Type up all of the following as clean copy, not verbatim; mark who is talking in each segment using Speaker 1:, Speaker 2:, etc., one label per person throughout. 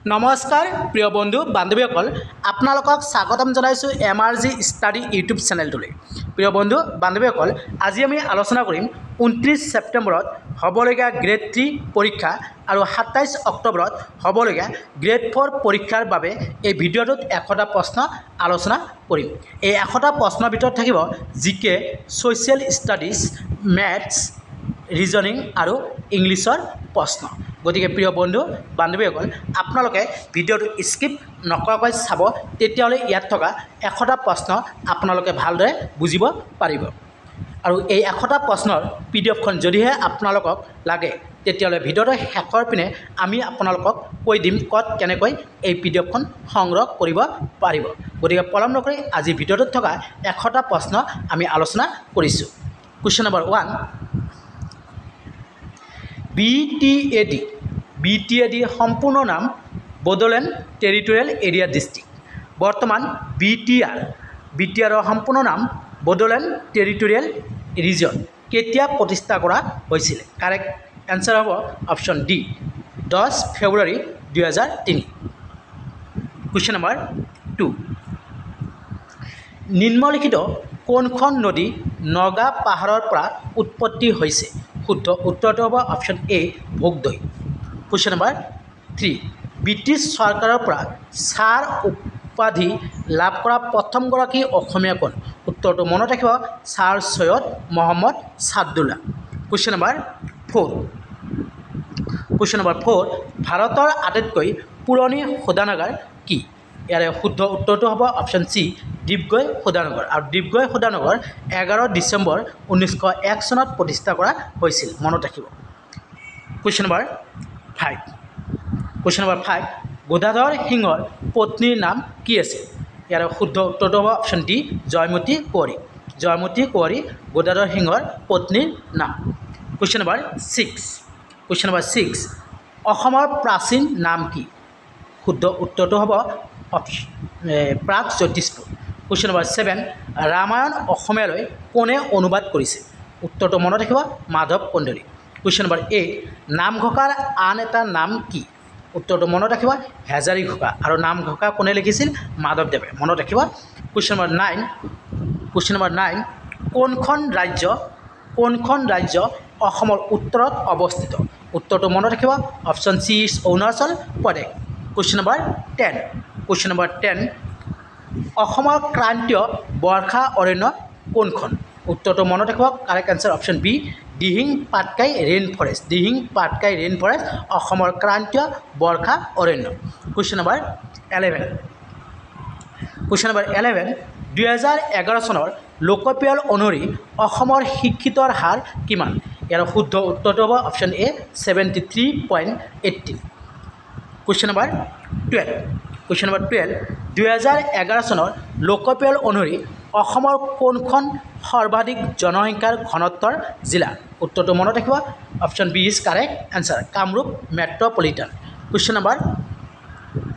Speaker 1: নমস্কাৰ প্ৰিয় বন্ধু বান্ধৱীসকল আপোনালোকক স্বাগতম জনাইছো এমআৰজি ষ্টাডি ইউটিউব চেনেলটোলৈ। প্ৰিয় বন্ধু বান্ধৱীসকল আজি আমি আলোচনা কৰিম 29 ছেপ্টেম্বৰত হ'বলগীয়া গ্ৰেড 3 পৰীক্ষা আৰু 27 অক্টোবৰত হ'বলগীয়া গ্ৰেড 4 পৰীক্ষাৰ বাবে এই ভিডিঅ'টোত 100টা প্ৰশ্ন আলোচনা কৰিম। এই 100টা প্ৰশ্নৰ ভিতৰত থাকিব জিকে, ছ'চিয়েল ষ্টাডিজ, মেথছ, ৰিজনিং আৰু ইংলিছৰ প্ৰশ্ন। গতিকে প্ৰিয় বন্ধু বান্ধৱীসকল আপোনালোকে ভিডিঅ'টো স্কিপ নকৰাকৈ চাব, তেতিয়াহ'লে ইয়াত থকা 100টা প্ৰশ্ন আপোনালোকে ভালদৰে বুজিব পাৰিব। আৰু এই 100টা প্ৰশ্নৰ পিডিএফখন যদিহে আপোনালোকক লাগে তেতিয়াহ'লে ভিডিঅ'টোৰ শেষৰ পিনে আমি আপোনালোকক কৈ দিম ক'ত কেনেকৈ এই পিডিএফখন সংগ্ৰহ কৰিব পাৰিব। গতিকে পলম নকৰি আজি ভিডিঅ'টোত থকা 100টা প্ৰশ্ন আমি আলোচনা কৰিছোঁ। কুৱেশ্যন নম্বৰ 1, BTAD সম্পূৰ্ণ নাম বড়োলেণ্ড টেৰিটৰিয়েল এৰিয়া ডিষ্ট্ৰিক্ট। বৰ্তমান BTR সম্পূৰ্ণ নাম বড়োলেণ্ড টেৰিটৰিয়েল ৰিজন কেতিয়া প্ৰতিষ্ঠা কৰা হৈছিল? কাৰেক্ট এনচাৰ হ'ব অপশ্যন ডি, 10 ফেব্ৰুৱাৰী 2003। কুৱেশ্যন নম্বৰ 2, নিম্নলিখিত কোনখন নদী নগা পাহাৰৰ পৰা উৎপত্তি হৈছে? শুদ্ধ উত্তৰটো হ'ব অপশ্যন এ, ভোগদৈ। কুৱেশ্যন নম্বৰ 3, ব্ৰিটিছ চৰকাৰৰ পৰা ছাৰ উপাধি লাভ কৰা প্ৰথমগৰাকী অসমীয়া কোন? উত্তৰটো মনত ৰাখিব, sir Syed Muhammad Saadulla. Question number 4, ভাৰতৰ আটাইতকৈ পুৰণি শোধনাগাৰ কি? ইয়াৰে শুদ্ধ উত্তৰটো হ'ব অপশ্যন চি, ডিব্ৰুগড় শোধনাগাৰ। আৰু ডিব্ৰুগড় শোধনাগাৰ 11 ডিচেম্বৰ 1901 চনত প্ৰতিষ্ঠা কৰা হৈছিল, মনত ৰাখিব। কুৱেশ্যন নম্বৰ 5, গদাধৰ সিংহৰ পত্নীৰ নাম কি আছিল? ইয়াৰ শুদ্ধ উত্তৰটো হ'ব অপশ্যন ডি, জয়মতী কুঁৱৰী। জয়মতী কুঁৱৰী গদাধৰ সিংহৰ পত্নীৰ নাম। কুৱেশ্যন নম্বৰ 6, অসমৰ প্ৰাচীন নাম কি? শুদ্ধ উত্তৰটো হ'ব প্ৰাগজ্যোতিষপুৰ। কুৱেশ্যন নম্বৰ 7, ৰামায়ণ অসমীয়ালৈ কোনে অনুবাদ কৰিছে? উত্তৰটো মনত ৰাখিব, মাধৱ কন্দলী। কুৱেশ্যন নম্বৰ 8, নামঘোষাৰ আন এটা নাম কি? উত্তৰটো মনত ৰাখিব, হেজাৰী ঘোষা। আৰু নামঘোষা কোনে লিখিছিল? মাধৱদেৱে, মনত ৰাখিব। কুৱেশ্যন নম্বৰ 9, কোনখন ৰাজ্য অসমৰ উত্তৰত অৱস্থিত? উত্তৰটো মনত ৰাখিব, option C, Arunachal Pradesh. Question number 10, অসমৰ ক্ৰান্তীয় বৰ্ষা অৰণ্য কোনখন? উত্তৰটো মনত ৰাখিব, correct answer option B, Dihing Patkai rain forest. Dihing Patkai rain forest অসমৰ ক্ৰান্তীয় বৰ্ষা অৰণ্য। কুৱেশ্যন নম্বৰ 11, 2011 চনৰ লোকপিয়ল অনুসৰি অসমৰ শিক্ষিতৰ হাৰ কিমান? ইয়াৰ শুদ্ধ উত্তৰটো হ'ব অপশ্যন এ, 73.18। কুৱেশ্যন নম্বৰ 12, 2011 চনৰ লোকপিয়ল অনুসৰি অসমৰ কোনখন সৰ্বাধিক জনসংখ্যাৰ ঘনত্বৰ জিলা? উত্তৰটো মনত ৰাখিব, option B is correct answer, Kamrup Metropolitan. Question number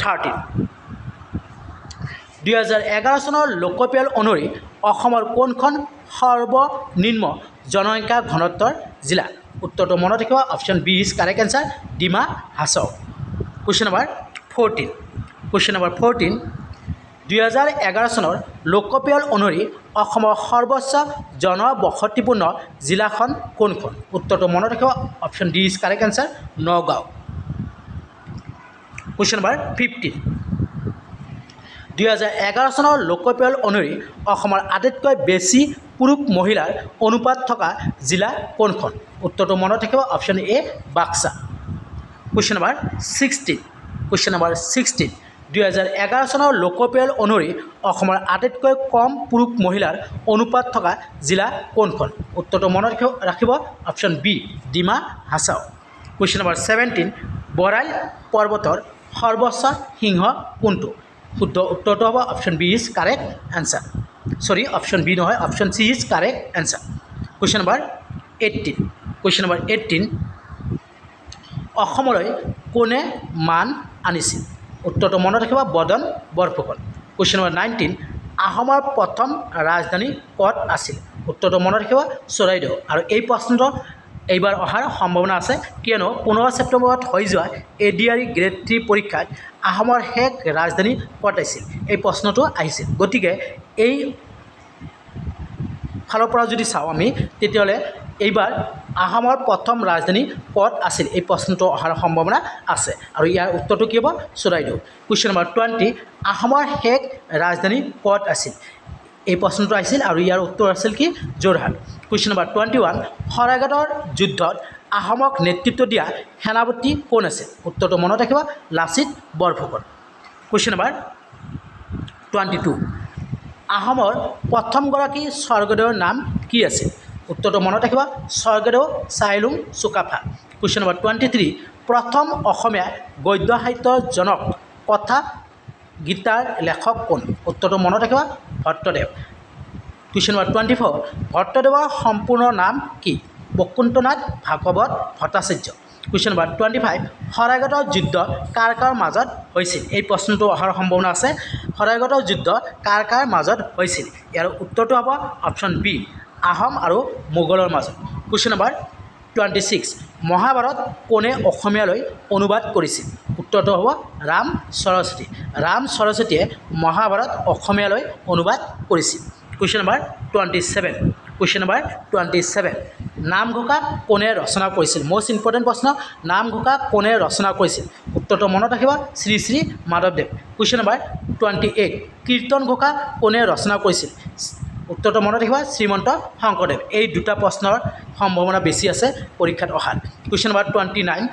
Speaker 1: 13, 2011 চনৰ লোকপিয়ল অনুসৰি অসমৰ কোনখন সৰ্বনিম্ন জনসংখ্যা ঘনত্বৰ জিলা? উত্তৰটো মনত ৰাখিব, option B is correct answer, Dima Hasao. Question number 14, 2011 চনৰ লোকপিয়ল অনুসৰি অসমৰ সৰ্বোচ্চ জনবসতিপূৰ্ণ জিলাখন কোনখন? উত্তৰটো মনত ৰাখিব, option D is correct answer, Nagaon. Question number 15, 2011 চনৰ লোকপিয়ল অনুসৰি অসমৰ আটাইতকৈ বেছি পুৰুষ মহিলাৰ অনুপাত থকা জিলা কোনখন? উত্তৰটো মনত ৰাখিব, option A, Baksa. Question number 16, 2011 চনৰ লোকপিয়ল অনুসৰি অসমৰ আটাইতকৈ কম পুৰুষ মহিলাৰ অনুপাত থকা জিলা কোনখন? উত্তৰটো মনত ৰাখিব, option B, Dima Hasao. Question number 17, Barail পৰ্বতৰ সৰ্বোচ্চ সিংহ কোনটো? শুদ্ধ উত্তৰটো হ'ব option B is correct answer, option B নহয়, option C is correct answer. Question number 18, অসমলৈ কোনে মান আনিছিল? উত্তৰটো মনত ৰাখিব, বদন বৰফুকন। কুৱেশ্যন নম্বৰ 19, আহোমৰ প্ৰথম ৰাজধানী ক'ত আছিল? উত্তৰটো মনত ৰাখিব, চৰাইদেউ। আৰু এই প্ৰশ্নটো এইবাৰ অহাৰ সম্ভাৱনা আছে, কিয়নো 15 ছেপ্টেম্বৰত হৈ যোৱা ADRE গ্ৰেড 3 পৰীক্ষাত আহোমৰ শেষ ৰাজধানী ক'ত আছিল এই প্ৰশ্নটো আহিছিল গতিকে এই ফালৰ পৰা যদি চাওঁ আমি তেতিয়াহ'লে এইবাৰ আহোমৰ প্ৰথম ৰাজধানী ক'ত আছিল এই প্ৰশ্নটো অহাৰ সম্ভাৱনা আছে আৰু ইয়াৰ উত্তৰটো কি হ'ব চৰাইদেউ কুৱেশ্যন নম্বৰ 20 আহোমৰ শেষ ৰাজধানী ক'ত আছিল এই প্ৰশ্নটো আহিছিল আৰু ইয়াৰ উত্তৰ আছিল কি যোৰহাট কুৱেশ্যন নম্বৰ 21 শৰাইঘাটৰ যুদ্ধত আহোমক নেতৃত্ব দিয়া সেনাপতি কোন আছিল উত্তৰটো মনত ৰাখিব লাচিত বৰফুকন কুৱেশ্যন নম্বৰ 22 আহোমৰ প্ৰথমগৰাকী স্বৰ্গদেউৰ নাম কি আছিল উত্তৰটো মনত ৰাখিব স্বৰ্গদেউ চাইলুং চুকাফা কুৱেশ্যন নম্বৰ 23 প্ৰথম অসমীয়া গদ্য সাহিত্যৰ জনক কথা গীতাৰ লেখক কোন উত্তৰটো মনত ৰাখিব ভট্টদেৱ কুৱেশ্যন নম্বৰ 24 ভট্টদেৱৰ সম্পূৰ্ণ নাম কি বৈকুণ্ঠনাথ ভাগৱত ভট্টাচাৰ্য কুৱেশ্যন নম্বৰ 25 শৰাইঘাটৰ যুদ্ধ কাৰ কাৰ মাজত হৈছিল এই প্ৰশ্নটো অহাৰ সম্ভাৱনা আছে শৰাইঘাটৰ যুদ্ধ কাৰ কাৰ মাজত হৈছিল ইয়াৰ উত্তৰটো হ'ব অপশ্যন বি আহোম আৰু মোগলৰ মাজত কুৱেশ্যন নম্বৰ 26 মহাভাৰত কোনে অসমীয়ালৈ অনুবাদ কৰিছিল উত্তৰটো হ'ব ৰাম সৰস্বতীয়ে মহাভাৰত অসমীয়ালৈ অনুবাদ কৰিছিল কুৱেশ্যন নম্বৰ 27 নামঘোষা কোনে ৰচনা কৰিছিল মোষ্ট ইম্পৰ্টেণ্ট প্ৰশ্ন নামঘোষা কোনে ৰচনা কৰিছিল উত্তৰটো মনত ৰাখিব শ্ৰী শ্ৰী মাধৱদেৱ কুৱেশ্যন নম্বৰ 28 কীৰ্তন ঘোষা কোনে ৰচনা কৰিছিল উত্তৰটো মনত ৰাখিব শ্ৰীমন্ত শংকৰদেৱ এই দুটা প্ৰশ্নৰ সম্ভাৱনা বেছি আছে পৰীক্ষাত অহাৰ কুৱেশ্যন নম্বৰ 29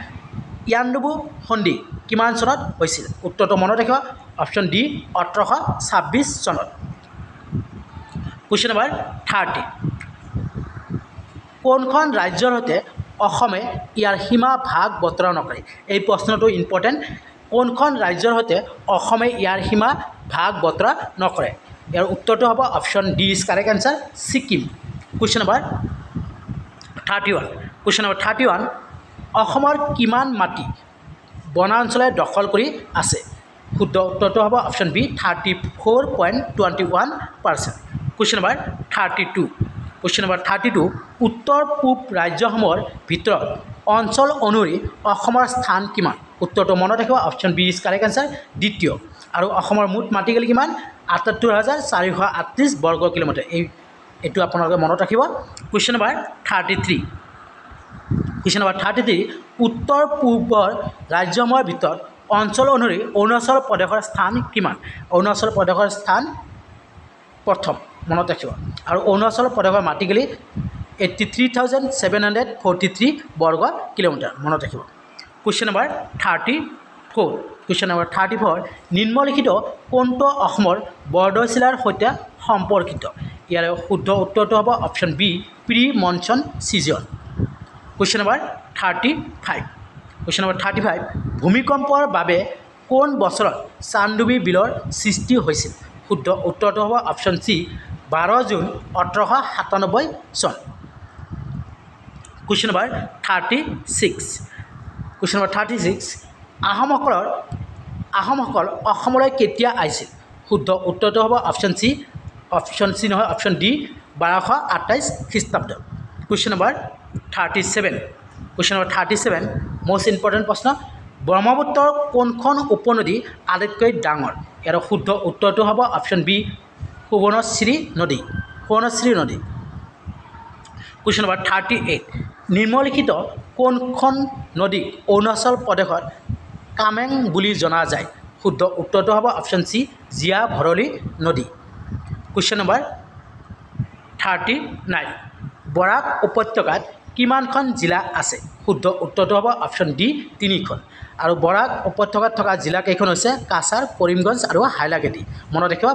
Speaker 1: ইয়াণ্ডাবু সন্ধি কিমান চনত হৈছিল উত্তৰটো মনত ৰাখিব অপশ্যন ডি 1826 চনত কুৱেশ্যন নম্বৰ 30 কোনখন ৰাজ্যৰ সৈতে অসমে ইয়াৰ সীমা ভাগ বতৰা নকৰে এই প্ৰশ্নটো ইম্পৰ্টেণ্ট কোনখন ৰাজ্যৰ সৈতে অসমে ইয়াৰ সীমা ভাগ বতৰা নকৰে ইয়াৰ উত্তৰটো হ'ব option D is correct answer Sikkim question number 31 অসমৰ কিমান মাটি বনাঞ্চলে দখল কৰি আছে শুদ্ধ উত্তৰটো হ'ব অপশ্যন বি 34.21% কুৱেশ্যন নম্বৰ 32 উত্তৰ পূব ৰাজ্যসমূহৰ ভিতৰত অঞ্চল অনুসৰি অসমৰ স্থান কিমান উত্তৰটো মনত ৰাখিব option B is correct answer দ্বিতীয় আৰু অসমৰ মুঠ মাটিকালি কিমান ৭৮,৪৩৮ বৰ্গ কিলোমিটাৰ এইটো আপোনালোকে মনত ৰাখিব কুৱেশ্যন নম্বৰ 33 উত্তৰ পূবৰ ৰাজ্যসমূহৰ ভিতৰত অঞ্চল অনুসৰি অৰুণাচল প্ৰদেশৰ স্থান কিমান অৰুণাচল প্ৰদেশৰ স্থান প্ৰথম মনত ৰাখিব আৰু অৰুণাচল প্ৰদেশৰ মাটিকালি 83,743 বৰ্গ কিলোমিটাৰ মনত ৰাখিব কুৱেশ্যন নম্বৰ 34 নিম্নলিখিত কোনটো অসমৰ বৰদৈচিলাৰ সৈতে সম্পৰ্কিত ইয়াৰ শুদ্ধ উত্তৰটো হ'ব option B pre monsoon season question number 35 ভূমিকম্পৰ বাবে কোন বছৰত চান্দুবি বিলৰ সৃষ্টি হৈছিল শুদ্ধ উত্তৰটো হ'ব অপশ্যন চি 12 জুন 1897 চন কুৱেশ্যন নম্বৰ 36 আহোমসকল অসমলৈ কেতিয়া আহিছিল শুদ্ধ উত্তৰটো হ'ব অপশ্যন চি নহয় অপশ্যন ডি 1228 খ্ৰীষ্টাব্দ কুৱেশ্যন নম্বৰ 37 মষ্ট ইম্পৰ্টেণ্ট প্ৰশ্ন ব্ৰহ্মপুত্ৰৰ কোনখন উপনদী আটাইতকৈ ডাঙৰ ইয়াৰ শুদ্ধ উত্তৰটো হ'ব অপশ্যন বি সুবৰ্ণশ্ৰী নদী কুৱেশ্যন নম্বৰ 38 নিম্নলিখিত কোনখন নদীক অৰুণাচল প্ৰদেশত কামেং বুলি জনা যায় শুদ্ধ উত্তৰটো হ'ব অপশ্যন চি জিয়া ভৰলী নদী কুৱেশ্যন নম্বৰ 39 বৰাক উপত্যকাত কিমানখন জিলা আছে শুদ্ধ উত্তৰটো হ'ব অপশ্যন ডি 3খন আৰু বৰাক উপত্যকাত থকা জিলাকেইখন হৈছে কাছাৰ কৰিমগঞ্জ আৰু হাইলাকান্দি মনত ৰাখিব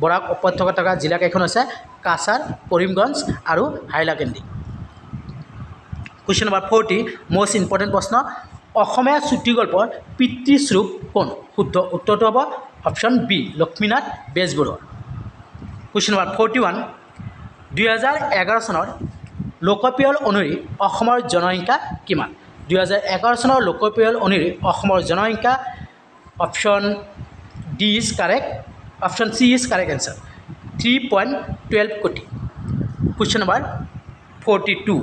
Speaker 1: বৰাক উপত্যকাত থকা জিলাকেইখন হৈছে কাছাৰ কৰিমগঞ্জ আৰু Hailakandi question number 40 most important প্ৰশ্ন অসমীয়া চুটিগল্পৰ পিতৃস্বৰূপ কোন শুদ্ধ উত্তৰটো হ'ব option B Lakshminath Bezbaroa question number 41 2011 চনৰ লোকপিয়ল অনুসৰি অসমৰ জনসংখ্যা কিমান 2011 চনৰ লোকপিয়ল অনুসৰি অসমৰ জনসংখ্যা option D is correct option C is correct answer 3.12 কোটি কুৱেশ্যন নম্বৰ 42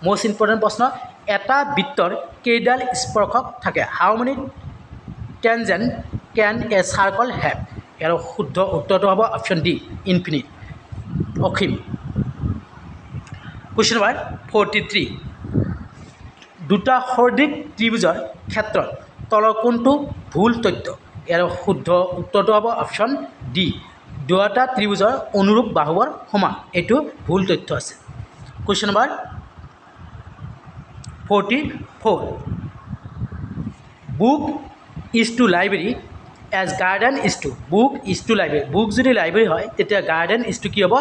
Speaker 1: মষ্ট ইম্পৰ্টেণ্ট প্ৰশ্ন এটা বৃত্তৰ কেইডাল স্পৰ্শক থাকে how many tangent can a circle have? ইয়াৰ শুদ্ধ উত্তৰটো হ'ব অপশ্যন ডি ইনফিনিট অসীম। কুৱেশ্যন নম্বৰ 43 দুটা সদৃশ ত্ৰিভুজৰ ক্ষেত্ৰত তলৰ কোনটো ভুল তথ্য? ইয়াৰ শুদ্ধ উত্তৰটো হ'ব অপশ্যন ডি দুয়োটা ত্ৰিভুজৰ অনুৰূপ বাহুৰ সমান। এইটো ভুল তথ্য আছে। Question number 44 book is to library as garden is to. Book is to library, book যদি লাইব্ৰেৰী হয় তেতিয়া গাৰ্ডেন ইজ টু কি হ'ব?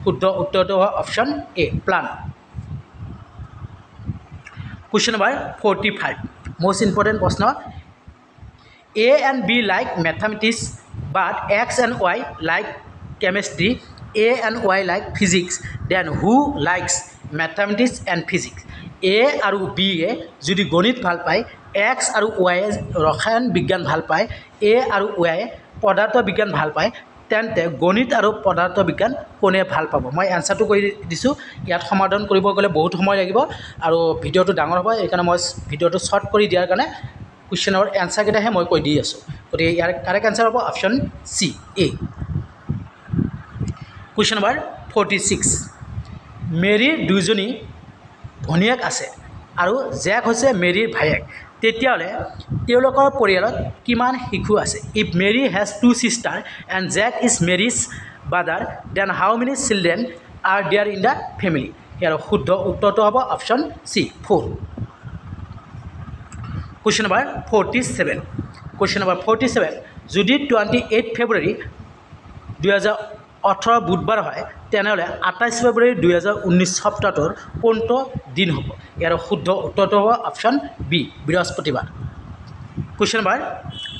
Speaker 1: শুদ্ধ উত্তৰটো হ'ব অপশ্যন এ plan. Question number 45 most important প্ৰশ্ন A and B like mathematics but X and Y like chemistry, A and Y like physics, then who likes mathematics and physics? A আৰু B এ যদি গণিত ভাল পায়, X আৰু Y এ ৰসায়ন বিজ্ঞান ভাল পায়, A আৰু Y এ পদাৰ্থ বিজ্ঞান ভাল পায়, তেন্তে গণিত আৰু পদাৰ্থ বিজ্ঞান কোনে ভাল পাব? মই এনচাৰটো কৰি দিছোঁ। ইয়াত সমাধান কৰিব গ'লে বহুত সময় লাগিব আৰু ভিডিঅ'টো ডাঙৰ হ'ব, সেইকাৰণে মই ভিডিঅ'টো শ্বৰ্ট কৰি দিয়াৰ কাৰণে কুৱেশ্যনৰ এনচাৰকেইটাহে মই কৈ দি আছোঁ। গতিকে ইয়াৰ কাৰেক্ট এনচাৰ হ'ব অপশ্যন চি এ। কুৱেশ্যন নম্বৰ 46 মেৰীৰ দুজনী ভনীয়েক আছে আৰু জেক হৈছে মেৰীৰ ভায়েক, তেতিয়াহ'লে তেওঁলোকৰ পৰিয়ালত কিমান শিশু আছে? If Mary has 2 sisters and Jake is Mary's brother then how many children are there in the family? ইয়াৰ শুদ্ধ উত্তৰটো হ'ব option C 4। Question number 47 question number 47 যদি 28 ফেব্ৰুৱাৰী 2018 বুধবাৰ হয় তেনেহ'লে 28 ফেব্ৰুৱাৰী 2019 সপ্তাহটোৰ কোনটো দিন হ'ব? ইয়াৰ শুদ্ধ উত্তৰটো হ'ব অপশ্যন বি বৃহস্পতিবাৰ। Question number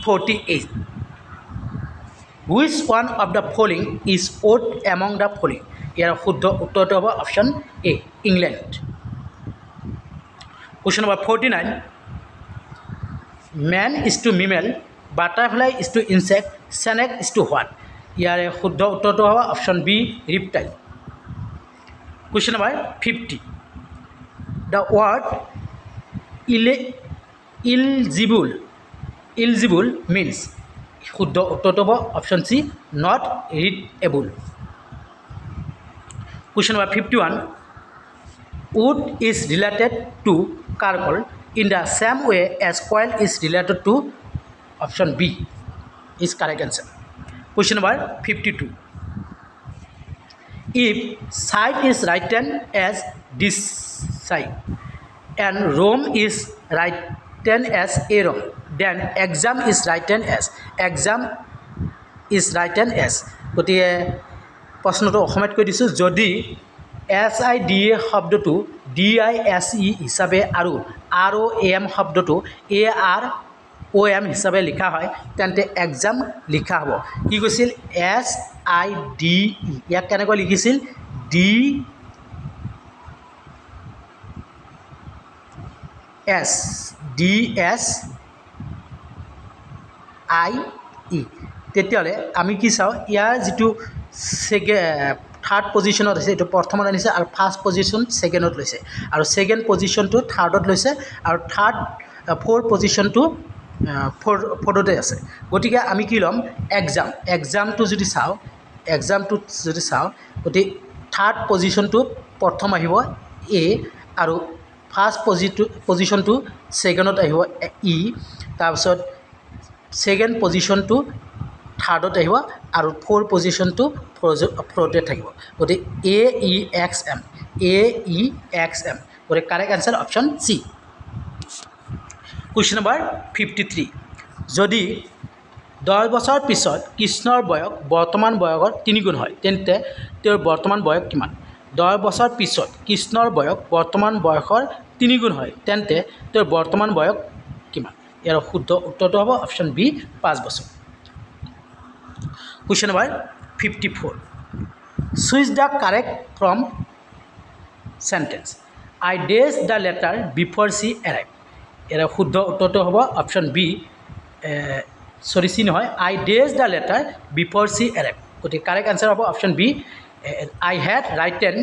Speaker 1: 48 which one of the following is odd among the following? ইয়াৰ শুদ্ধ উত্তৰটো হ'ব option A England. Question number 49 man is to mammal, butterfly is to insect, snake is to what? ইয়াৰে শুদ্ধ উত্তৰটো হ'ব option B reptile. Question number 50 the word illegible means. শুদ্ধ উত্তৰটো হ'ব option C not readable. Question number 51 wood is related two কাৰ্কল in the same way as coil is related to option B is correct answer. Question number 52 if side is written as this side and Rome is written as Aaron then exam is written as গতিকে প্ৰশ্নটো অসমীয়াত কৈ দিছোঁ যদি SIDA শব্দটো DISE হিচাপে আৰু ROM শব্দটো AROM হিচাপে লিখা হয় তেন্তে এক্সাম লিখা হ'ব। কি কৈছিল? SIDE ইয়াক কেনেকৈ লিখিছিল? DSIE। তেতিয়াহ'লে আমি কি চাওঁ ইয়াৰ যিটো থাৰ্ড পজিশ্যনত আছে এইটো প্ৰথমত আনিছে আৰু ফাৰ্ষ্ট পজিশ্যন ছেকেণ্ডত লৈছে আৰু ছেকেণ্ড পজিশ্যনটো থাৰ্ডত লৈছে আৰু ফ'ৰ্থ পজিশ্যনটো ফ'ৰ্থতে আছে। গতিকে আমি কি ল'ম? এক্সামটো যদি চাওঁ গতিকে থাৰ্ড পজিশ্যনটো প্ৰথম আহিব এ আৰু ফাৰ্ষ্ট পজিশ্যনটো ছেকেণ্ডত আহিব ই, তাৰপিছত ছেকেণ্ড পজিশ্যনটো থাৰ্ডত আহিব আৰু ফ'ৰ্থ পজিশ্যনটো ফ'ৰ্থতে থাকিব। গতিকে AEXM গতিকে correct answer option C. Question number 53 যদি 10 বছৰ পিছত কৃষ্ণৰ বয়স বৰ্তমান বয়সৰ 3 গুণ হয় তেন্তে তেওঁৰ বৰ্তমান বয়স কিমান? 10 বছৰ পিছত কৃষ্ণৰ বয়স বৰ্তমান বয়সৰ 3 গুণ হয় তেন্তে তেওঁৰ বৰ্তমান বয়স কিমান? ইয়াৰ শুদ্ধ উত্তৰটো হ'ব অপশ্যন বি 5 বছৰ। Question number 54 choose the correct form sentence I does the letter before she arrive. ইয়াৰ শুদ্ধ উত্তৰটো হ'ব অপশ্যন বি চি নহয় I does the letter before she arrive. গতিকে কাৰেক্ট এনচাৰ হ'ব option B I had written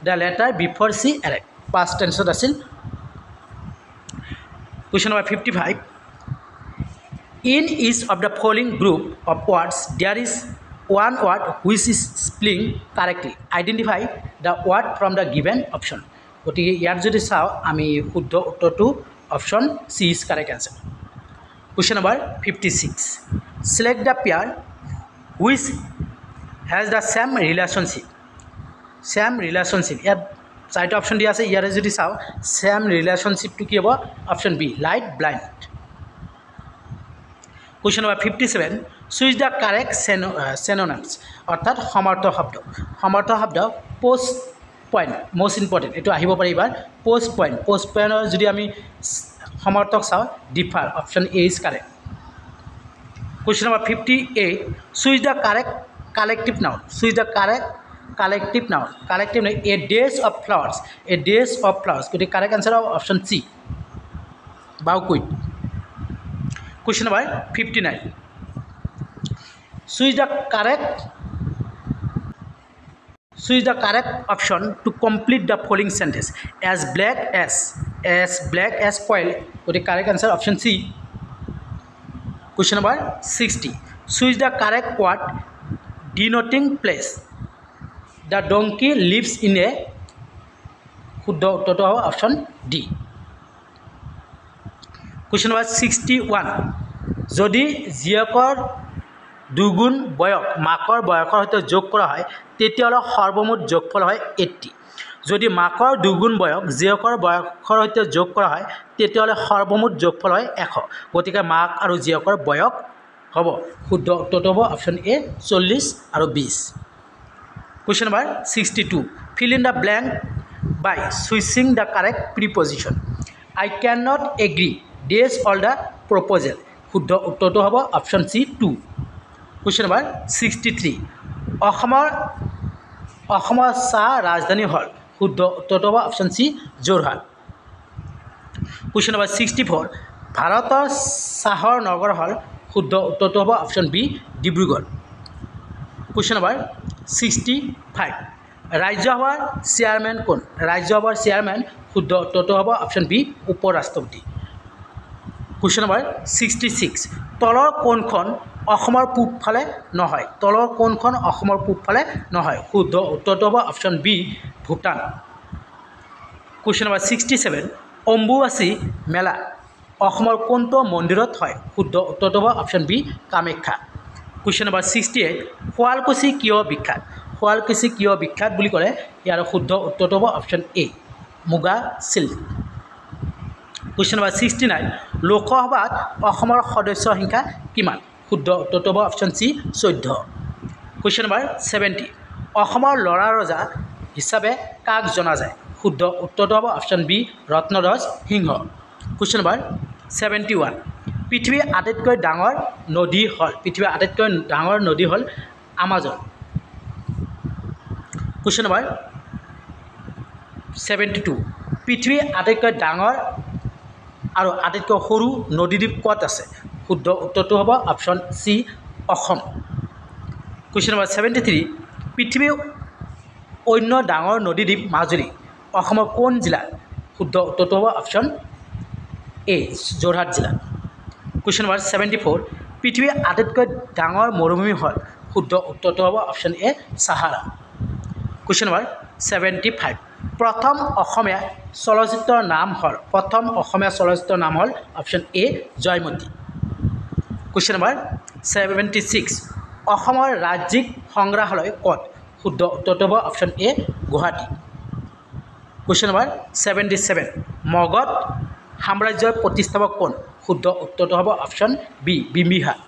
Speaker 1: the letter before she arrive past টেন্সত আছিল। Question number 55 In each of the following group of words, there is one word which is spelling correctly. Identify the word from the given option. গতিকে ইয়াত যদি চাওঁ আমি শুদ্ধ উত্তৰটো option C is correct answer. Question number 56 select the pair which has the same relationship ইয়াত চাৰিটা option দিয়া আছে ইয়াৰে যদি চাওঁ same relationshipটো কি হ'ব option B light blind. Question number 57 choose the correct synonyms অৰ্থাৎ সমৰ্থ শব্দ পোষ্ট পইণ্ট most important এইটো আহিব পাৰে এবাৰ পোষ্ট পইণ্টৰ যদি আমি সমৰ্থক চাওঁ differ option A is correct. Question number 58 choose the correct collective noun collective noun a days of flowers গতিকে correct answer of option C bouquet। Question number 59 choose the correct option to complete the following sentence as black as spoil গতিকে correct answer option C। Question number 60 choose the correct word denoting place the donkey lives in a শুদ্ধ উত্তৰটো হ'ব option D. Question number 61 যদি জীয়কৰ দুগুণ বয়স মাকৰ বয়সৰ সৈতে যোগ কৰা হয় তেতিয়াহ'লে সৰ্বমুঠ যোগফল হয় 80। যদি মাকৰ দুগুণ বয়স জীয়কৰ বয়সৰ সৈতে যোগ কৰা হয় তেতিয়াহ'লে সৰ্বমুঠ যোগফল হয় 100। গতিকে মাক আৰু জীয়কৰ বয়স হ'ব শুদ্ধ উত্তৰটো হ'ব অপশ্যন এ 40 আৰু 20। Question number 62 fill in the blank by switching the correct preposition I cannot agree days all the proposal শুদ্ধ উত্তৰটো হ'ব অপশ্যন চি 2। Question number 63 অসমৰ চাহ ৰাজধানী হ'ল শুদ্ধ উত্তৰটো হ'ব option C Jorhat. Question number 64 ভাৰতৰ চাহৰ নগৰ হ'ল শুদ্ধ উত্তৰটো হ'ব option B Dibrugarh. Question number 65 ৰাজ্যসভাৰ চেয়াৰমেন কোন ৰাজ্যসভাৰ চেয়াৰমেন শুদ্ধ উত্তৰটো হ'ব অপশ্যন বি উপ ৰাষ্ট্ৰপতি। Question number 66 তলৰ কোনখন অসমৰ পূবফালে নহয় শুদ্ধ উত্তৰটো হ'ব option B Bhutan. Question number 67 Ambubachi Mela অসমৰ কোনটো মন্দিৰত হয় শুদ্ধ উত্তৰটো হ'ব অপশ্যন বি কামাখ্যা। Question number 68 শুৱালকুছি কিয় বিখ্যাত বুলি ক'লে ইয়াৰ শুদ্ধ উত্তৰটো হ'ব অপশ্যন এ মুগা চিল্ক। Question number 69 লোকসভাত অসমৰ সদস্যৰ সংখ্যা কিমান শুদ্ধ উত্তৰটো হ'ব অপশ্যন চি 14। Question number 70 অসমৰ ল'ৰা ৰজা হিচাপে কাক জনা যায় শুদ্ধ উত্তৰটো হ'ব অপশ্যন বি ৰত্নধ্বজ সিংহ। Question number 71 পৃথিৱীৰ আটাইতকৈ ডাঙৰ নদী হ'ল আমাজন। Question number 72 পৃথিৱীৰ আটাইতকৈ ডাঙৰ আৰু আটাইতকৈ সৰু নদীদ্বীপ ক'ত আছে শুদ্ধ উত্তৰটো হ'ব option C Assam. Question number 73 পৃথিৱীৰ অন্য ডাঙৰ নদীদ্বীপ মাজুলী অসমৰ কোন জিলাত শুদ্ধ উত্তৰটো হ'ব অপশ্যন এ যোৰহাট জিলা। Question number 74 পৃথিৱীৰ আটাইতকৈ ডাঙৰ মৰুভূমি হ'ল শুদ্ধ উত্তৰটো হ'ব অপশ্যন এ সাহাৰা। Question number 75 প্ৰথম অসমীয়া চলচ্চিত্ৰৰ নাম হ'ল option A Joymoti. Question number 76 অসমৰ ৰাজ্যিক সংগ্ৰহালয় ক'ত শুদ্ধ উত্তৰটো হ'ব option A Guwahati. Question number 77 Magadha সাম্ৰাজ্যৰ প্ৰতিষ্ঠাপক কোন শুদ্ধ উত্তৰটো হ'ব option B Bimbisara.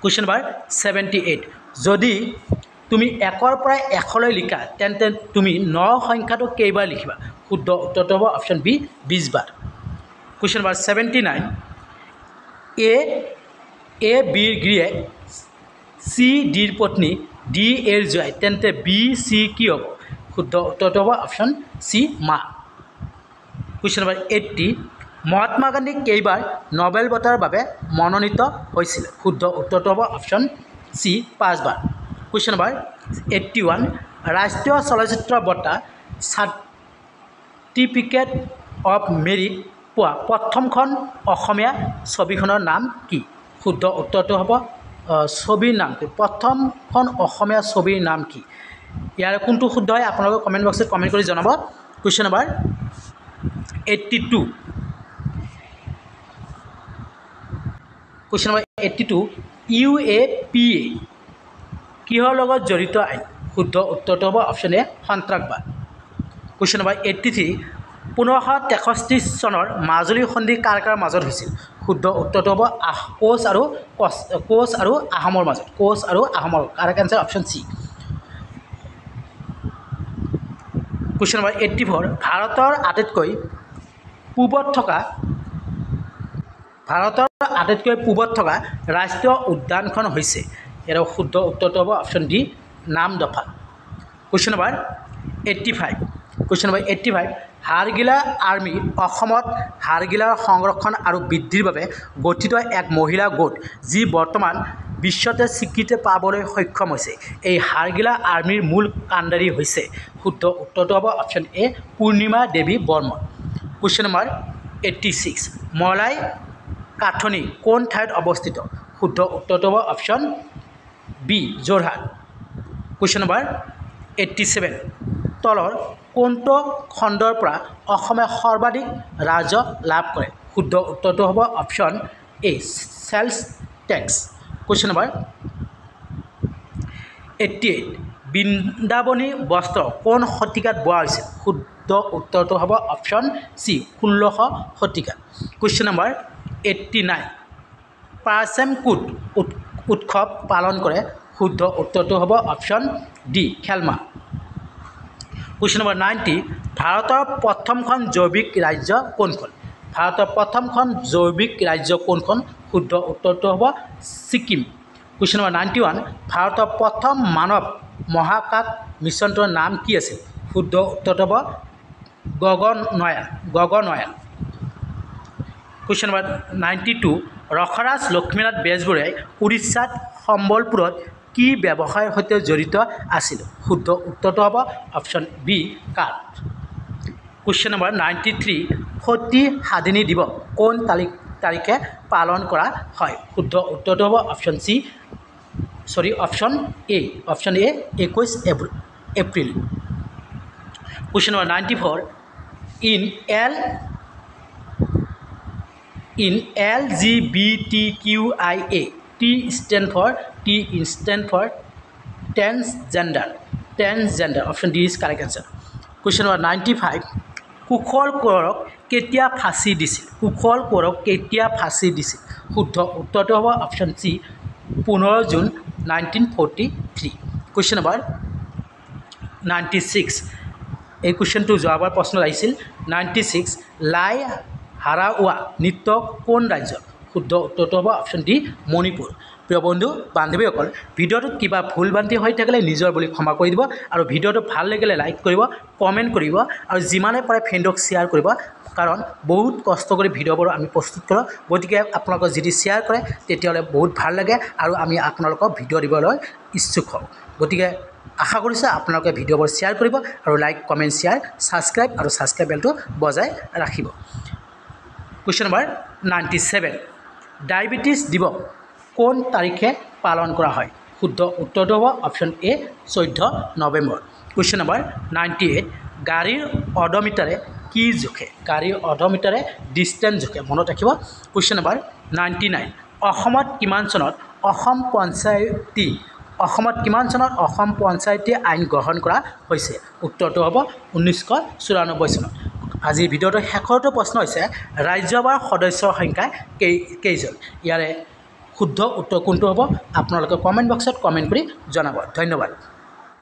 Speaker 1: Question number 78 যদি তুমি 1ৰ পৰা 100লৈ লিখা তেন্তে তুমি 9 সংখ্যাটো কেইবাৰ লিখিবা শুদ্ধ উত্তৰটো হ'ব অপশ্যন বি 20 বাৰ। Question number 79 এ বিৰ গিৰিয়েক চি ডিৰ পত্নী ডি এৰ জোৱাই তেন্তে বি চি কি হ'ব শুদ্ধ উত্তৰটো হ'ব অপশ্যন চি মা। Question number 80 মহাত্মা গান্ধী কেইবাৰ নোবেল বঁটাৰ বাবে মনোনীত হৈছিল শুদ্ধ উত্তৰটো হ'ব অপশ্যন চি 5 বাৰ। Question number 81 ৰাষ্ট্ৰীয় চলচ্চিত্ৰ বঁটা চাৰ্টিফিকেট অফ মেৰিট পোৱা প্ৰথমখন অসমীয়া ছবিখনৰ নাম কি শুদ্ধ উত্তৰটো হ'ব ছবিৰ নাম কি প্ৰথমখন অসমীয়া ছবিৰ নাম কি ইয়াৰ কোনটো শুদ্ধ হয় আপোনালোকে কমেণ্ট বক্সত কমেণ্ট কৰি জনাব question number 82 question number 82 UAPA কিহৰ লগত জড়িত আইন শুদ্ধ উত্তৰটো হ'ব অপশ্যন এ সন্ত্ৰাসবাদ কুৱেশ্যন নম্বৰ 83 1563 চনৰ মাজুলী সন্ধি কাৰ কাৰ মাজত হৈছিল শুদ্ধ উত্তৰটো হ'ব কোচ আৰু আহোমৰ মাজত কোচ আৰু আহোমৰ correct answer option C question number 84 ভাৰতৰ আটাইতকৈ পূবত থকা ৰাষ্ট্ৰীয় উদ্যানখন হৈছে ইয়াৰ শুদ্ধ উত্তৰটো হ'ব option D Namdapha question number 85 হাড়গিলা আৰ্মি অসমত হাড়গিলাৰ সংৰক্ষণ আৰু বৃদ্ধিৰ বাবে গঠিত এক মহিলা গোট যি বৰ্তমান বিশ্বতে স্বীকৃতি পাবলৈ সক্ষম হৈছে এই হাড়গিলা আৰ্মিৰ মূল কাণ্ডাৰী হৈছে শুদ্ধ উত্তৰটো হ'ব option A Purnima Devi Barman question number 86 Molai Kathoni কোন ঠাইত অৱস্থিত শুদ্ধ উত্তৰটো হ'ব option B Jorhat question number 87 তলৰ কোনটো খণ্ডৰ পৰা অসমে সৰ্বাধিক ৰাজহ লাভ কৰে শুদ্ধ উত্তৰটো হ'ব option A sales tax question number 88 Vrindavani Vastra কোন শতিকাত বোৱা হৈছিল শুদ্ধ উত্তৰটো হ'ব অপশ্যন চি 1600 শতিকাত কুৱেশ্যন নম্বৰ 89 পাৰচেমকুট উৎসৱ পালন কৰে শুদ্ধ উত্তৰটো হ'ব option D Khelma question number 90 ভাৰতৰ প্ৰথমখন জৈৱিক ৰাজ্য কোনখন শুদ্ধ উত্তৰটো হ'ব ছিকিম কুৱেশ্যন নম্বৰ 91 ভাৰতৰ প্ৰথম মানৱ মহাকাশ মিছনটোৰ নাম কি আছিল শুদ্ধ উত্তৰটো হ'ব গগনয়ান কুৱেশ্যন নম্বৰ 92 ৰসৰাজ লক্ষ্মীনাথ বেজবৰুৱাই উৰিষ্যাত সম্বলপুৰত কি ব্যৱসায়ৰ সৈতে জড়িত আছিল শুদ্ধ উত্তৰটো হ'ব অপশ্যন বি কাঠ কুৱেশ্যন নম্বৰ 93 সতী সাধিনী দিৱস কোন তাৰিখে পালন কৰা হয় শুদ্ধ উত্তৰটো হ'ব option A 21 April question number 94 in LGBTQIA T stand for transgender option D is correct answer question number 95 কুশল কোঁৱৰক কেতিয়া ফাঁচি দিছিল শুদ্ধ উত্তৰটো হ'ব option C 15 June 1943 question number 96 এই কুৱেশ্যনটো যোৱাবাৰ প্ৰশ্নত আহিছিল 96 লাই হাৰাওয়া নৃত্য কোন ৰাজ্যৰ শুদ্ধ উত্তৰটো হ'ব অপশ্যন ডি মণিপুৰ প্ৰিয় বন্ধু বান্ধৱীসকল ভিডিঅ'টোত কিবা ভুল ভ্ৰান্তি হৈ থাকিলে নিজৰ বুলি ক্ষমা কৰি দিব আৰু ভিডিঅ'টো ভাল লাগিলে লাইক কৰিব কমেণ্ট কৰিব আৰু যিমানে পাৰে ফ্ৰেণ্ডক শ্বেয়াৰ কৰিব কাৰণ বহুত কষ্ট কৰি ভিডিঅ'বোৰ আমি প্ৰস্তুত কৰোঁ গতিকে আপোনালোকে যদি শ্বেয়াৰ কৰে তেতিয়াহ'লে বহুত ভাল লাগে আৰু আমি আপোনালোকক ভিডিঅ' দিবলৈ ইচ্ছুক হওঁ গতিকে আশা কৰিছোঁ আপোনালোকে ভিডিঅ'বোৰ শ্বেয়াৰ কৰিব আৰু লাইক কমেণ্ট শ্বেয়াৰ ছাবস্ক্ৰাইব বেলটো বজাই ৰাখিব কুৱেশ্যন নম্বৰ 97 ডায়েবেটিছ দিৱস কোন তাৰিখে পালন কৰা হয় শুদ্ধ উত্তৰটো হ'ব অপশ্যন এ 14 নৱেম্বৰ কুৱেশ্যন নম্বৰ 98 গাড়ীৰ অডোমিটাৰে কি জোখে ডিষ্টেঞ্চ জোখে মনত ৰাখিব কুৱেশ্যন নম্বৰ 99 অসমত কিমান চনত অসম পঞ্চায়তী আইন গ্ৰহণ কৰা হৈছে উত্তৰটো হ'ব 1994 চনত আজিৰ ভিডিঅ'টোৰ শেষৰটো প্ৰশ্ন হৈছে ৰাজ্যসভাৰ সদস্যৰ সংখ্যা কেইজন ইয়াৰে শুদ্ধ উত্তৰ কোনটো হ'ব আপোনালোকে কমেণ্ট বক্সত কমেণ্ট কৰি জনাব ধন্যবাদ